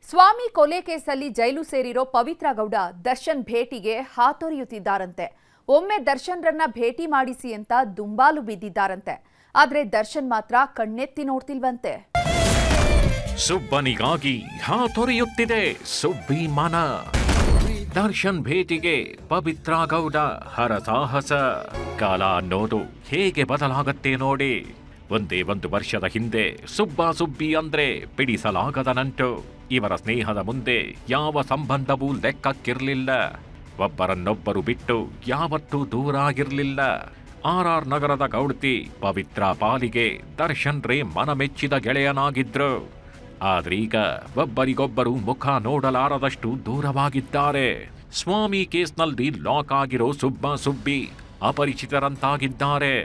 ಸ್ವಾಮಿ ಕೊಲೆ ಕೇಸಲ್ಲಿ ಜೈಲು ಸೇರಿರೋ ಪವಿತ್ರ ಗೌಡ ದರ್ಶನ್ ಭೇಟಿಗೆ ಹಾತೊರೆಯುತ್ತಿದ್ದಾರಂತೆ. ಒಮ್ಮೆ ದರ್ಶನ್ರನ್ನ ಭೇಟಿ ಮಾಡಿಸಿ ಅಂತ ದುಂಬಾಲು ಬಿದ್ದಿದ್ದಾರಂತೆ. ಆದ್ರೆ ದರ್ಶನ್ ಮಾತ್ರ ಕಣ್ಣೆತ್ತಿ ನೋಡ್ತಿಲ್ವಂತೆ. ಸುಬ್ಬನಿಗಾಗಿ ಹಾತೊರೆಯುತ್ತಿದೆ ಸುಬ್ಬಿ ಮನ. ದರ್ಶನ್ ಭೇಟಿಗೆ ಪವಿತ್ರ ಗೌಡ ಹರಸಾಹಸ. ಕಾಲ ಅನ್ನೋದು ಹೇಗೆ ಬದಲಾಗತ್ತೆ ನೋಡಿ. ಒಂದೇ ಒಂದು ವರ್ಷದ ಹಿಂದೆ ಸುಬ್ಬಿ ಅಂದ್ರೆ ಬಿಡಿಸಲಾಗದ ನಂಟು. ಇವರ ಸ್ನೇಹದ ಮುಂದೆ ಯಾವ ಸಂಬಂಧವೂ ಲೆಕ್ಕಕ್ಕಿರ್ಲಿಲ್ಲ. ಒಬ್ಬರನ್ನೊಬ್ಬರು ಬಿಟ್ಟು ಯಾವತ್ತೂ ದೂರ ಆಗಿರ್ಲಿಲ್ಲ. RR ನಗರದ ಗೌಡ್ತಿ ಪವಿತ್ರ ಪಾಲಿಗೆ ದರ್ಶನ್ ರೇ ಮನಮೆಚ್ಚಿದ ಗೆಳೆಯನಾಗಿದ್ರು. ಆದ್ರೀಗ ಒಬ್ಬರಿಗೊಬ್ಬರು ಮುಖ ನೋಡಲಾರದಷ್ಟು ದೂರವಾಗಿದ್ದಾರೆ. ಸ್ವಾಮಿ ಕೇಸ್ನಲ್ಲಿ ಲಾಕ್ ಆಗಿರೋ ಸುಬ್ಬಿ ಅಪರಿಚಿತರಂತಾಗಿದ್ದಾರೆ.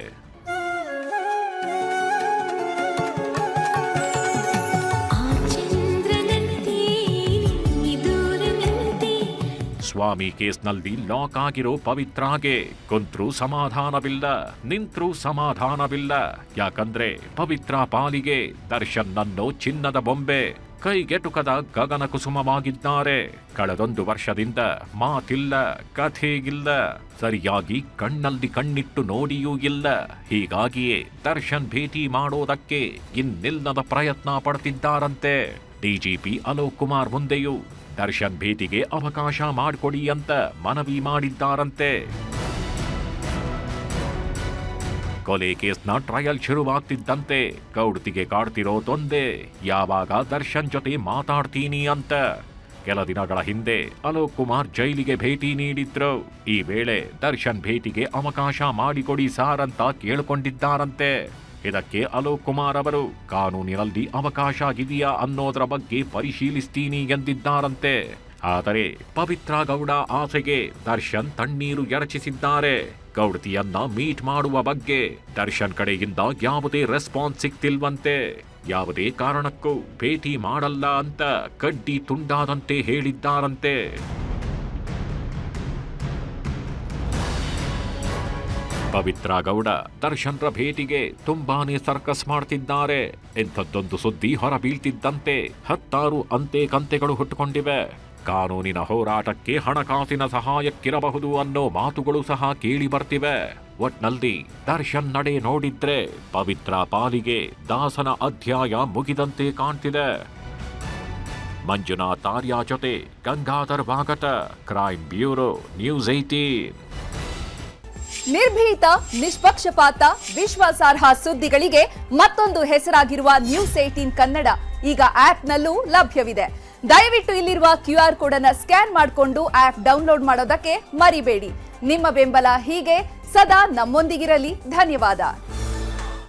ಸ್ವಾಮಿ ಕೇಸ್ನಲ್ಲಿ ಲಾಕ್ ಆಗಿರೋ ಪವಿತ್ರಾಗೆ ಕುಂತ್ರೂ ಸಮಾಧಾನವಿಲ್ಲ, ನಿಂತ್ರೂ ಸಮಾಧಾನವಿಲ್ಲ. ಯಾಕಂದ್ರೆ ಪವಿತ್ರ ಪಾಲಿಗೆ ದರ್ಶನ್ ಅನ್ನೋ ಚಿನ್ನದ ಬೊಂಬೆ, ಕೈಗೆಟುಕದ ಗಗನ ಕುಸುಮವಾಗಿದ್ದಾರೆ. ಕಳೆದೊಂದು ವರ್ಷದಿಂದ ಮಾತಿಲ್ಲ, ಕಥೆಗಿಲ್ಲ, ಸರಿಯಾಗಿ ಕಣ್ಣಲ್ಲಿ ಕಣ್ಣಿಟ್ಟು ನೋಡಿಯೂ ಇಲ್ಲ. ಹೀಗಾಗಿಯೇ ದರ್ಶನ್ ಭೇಟಿ ಮಾಡೋದಕ್ಕೆ ಇನ್ನಿಲ್ಲದ ಪ್ರಯತ್ನ ಪಡ್ತಿದ್ದಾರಂತೆ. DGP ಅಲೋಕ್ ಕುಮಾರ್ ಮುಂದೆಯೂ ದರ್ಶನ್ ಭೇಟಿಗೆ ಅವಕಾಶ ಮಾಡಿಕೊಡಿ ಅಂತ ಮನವಿ ಮಾಡಿದ್ದಾರಂತೆ. ಕೊಲೆ ಕೇಸ್ನ ಟ್ರಯಲ್ ಶುರುವಾಗ್ತಿದ್ದಂತೆ ಗೌಡ್ತಿಗೆ ಕಾಡ್ತಿರೋದೊಂದೇ, ಯಾವಾಗ ದರ್ಶನ್ ಜೊತೆ ಮಾತಾಡ್ತೀನಿ ಅಂತ. ಕೆಲ ದಿನಗಳ ಹಿಂದೆ ಅಲೋಕ್ ಕುಮಾರ್ ಜೈಲಿಗೆ ಭೇಟಿ ನೀಡಿದ್ರು. ಈ ವೇಳೆ ದರ್ಶನ್ ಭೇಟಿಗೆ ಅವಕಾಶ ಮಾಡಿಕೊಡಿ ಸಾರ್ ಅಂತ ಕೇಳಿಕೊಂಡಿದ್ದಾರಂತೆ. ಇದಕ್ಕೆ ಅಲೋಕ್ ಕುಮಾರ್ ಅವರು ಕಾನೂನಿನಲ್ಲಿ ಅವಕಾಶ ಇದೆಯಾ ಅನ್ನೋದರ ಬಗ್ಗೆ ಪರಿಶೀಲಿಸ್ತೀನಿ ಎಂದಿದ್ದಾರಂತೆ. ಆದರೆ ಪವಿತ್ರ ಗೌಡ ಆಸೆಗೆ ದರ್ಶನ್ ತಣ್ಣೀರು ಎರಚಿಸಿದ್ದಾರೆ. ಗೌಡ್ತಿಯನ್ನ ಮೀಟ್ ಮಾಡುವ ಬಗ್ಗೆ ದರ್ಶನ್ ಕಡೆಯಿಂದ ಯಾವುದೇ ರೆಸ್ಪಾನ್ಸ್ ಸಿಗ್ತಿಲ್ವಂತೆ. ಯಾವುದೇ ಕಾರಣಕ್ಕೂ ಭೇಟಿ ಮಾಡಲ್ಲ ಅಂತ ಕಡ್ಡಿ ತುಂಡಾದಂತೆ ಹೇಳಿದ್ದಾರಂತೆ. ಪವಿತ್ರ ಗೌಡ ದರ್ಶನ್ರ ಭೇಟಿಗೆ ತುಂಬಾನೇ ಸರ್ಕಸ್ ಮಾಡ್ತಿದ್ದಾರೆ. ಇಂಥದ್ದೊಂದು ಸುದ್ದಿ ಹೊರಬೀಳ್ತಿದ್ದಂತೆ 10 ಅಂತೆ ಕಂತೆಗಳು ಹುಟ್ಟುಕೊಂಡಿವೆ. ಕಾನೂನಿನ ಹೋರಾಟಕ್ಕೆ ಹಣಕಾಸಿನ ಸಹಾಯಕ್ಕಿರಬಹುದು ಅನ್ನೋ ಮಾತುಗಳು ಸಹ ಕೇಳಿ ಬರ್ತಿವೆ. ಒಟ್ನಲ್ಲಿ ದರ್ಶನ್ ನಡೆ ನೋಡಿದ್ರೆ ಪವಿತ್ರ ಪಾಲಿಗೆ ದಾಸನ ಅಧ್ಯಾಯ ಮುಗಿದಂತೆ ಕಾಣ್ತಿದೆ. ಮಂಜುನಾಥ್ ಆರ್ಯ ಜೊತೆ ಗಂಗಾಧರ್ ವಾಗಟ, ಕ್ರೈಮ್ ಬ್ಯೂರೋ, ನ್ಯೂಸ್ 18. ನಿರ್ಭೀತ, ನಿಷ್ಪಕ್ಷಪಾತ, ವಿಶ್ವಾಸಾರ್ಹ ಸುದ್ದಿಗಳಿಗೆ ಮತ್ತೊಂದು ಹೆಸರಾಗಿರುವ ನ್ಯೂಸ್ 18 ಕನ್ನಡ ಈಗ ಆಪ್ನಲ್ಲೂ ಲಭ್ಯವಿದೆ. ದಯವಿಟ್ಟು ಇಲ್ಲಿರುವ QR ಕೋಡ್ ಅನ್ನು ಸ್ಕ್ಯಾನ್ ಮಾಡಿಕೊಂಡು ಆಪ್ ಡೌನ್ಲೋಡ್ ಮಾಡೋದಕ್ಕೆ ಮರಿಬೇಡಿ. ನಿಮ್ಮ ಬೆಂಬಲ ಹೀಗೆ ಸದಾ ನಮ್ಮೊಂದಿಗಿರಲಿ. ಧನ್ಯವಾದ.